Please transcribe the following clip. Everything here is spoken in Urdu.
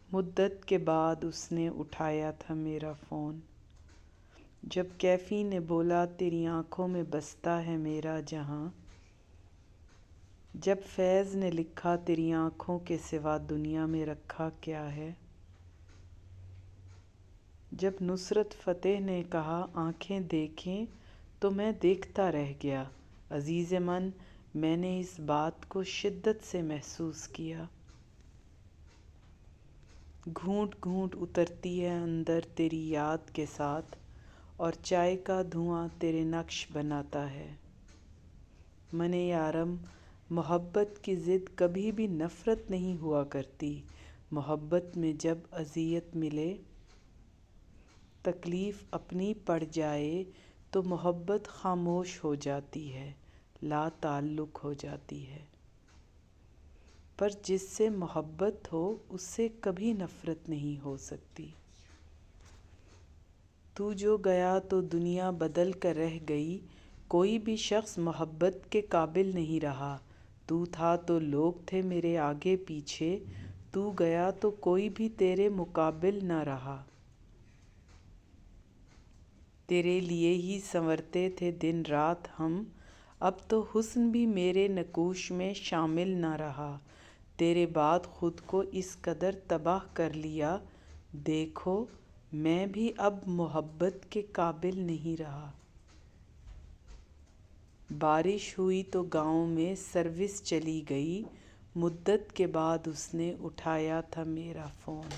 مدت کے بعد اس نے اٹھایا تھا میرا فون، جب کیفی نے بولا تیری آنکھوں میں بستا ہے میرا جہاں، جب فیض نے لکھا تیری آنکھوں کے سوا دنیا میں رکھا کیا ہے، جب نصرت فتح نے کہا آنکھیں دیکھیں تو میں دیکھتا رہ گیا، عزیز من میں نے اس بات کو شدت سے محسوس کیا۔ گھونٹ گھونٹ اترتی ہے اندر تیری یاد کے ساتھ، اور چائے کا دھواں تیرے نقش بناتا ہے۔ من یارم محبت کی ضد کبھی بھی نفرت نہیں ہوا کرتی، محبت میں جب اذیت ملے، تکلیف اپنی پڑ جائے تو محبت خاموش ہو جاتی ہے، لا تعلق ہو جاتی ہے۔ پر جس سے محبت ہو اس سے کبھی نفرت نہیں ہو سکتی۔ تو جو گیا تو دنیا بدل کر رہ گئی، کوئی بھی شخص محبت کے قابل نہیں رہا، تو تھا تو لوگ تھے میرے آگے پیچھے، تو گیا تو کوئی بھی تیرے مقابل نہ رہا۔ تیرے لیے ہی سنورتے تھے دن رات ہم، اب تو حسن بھی میرے نقوش میں شامل نہ رہا، تیرے بعد خود کو اس قدر تباہ کر لیا، دیکھو میں بھی اب محبت کے قابل نہیں رہا۔ بارش ہوئی تو گاؤں میں سروس چلی گئی، مدت کے بعد اس نے اٹھایا تھا میرا فون۔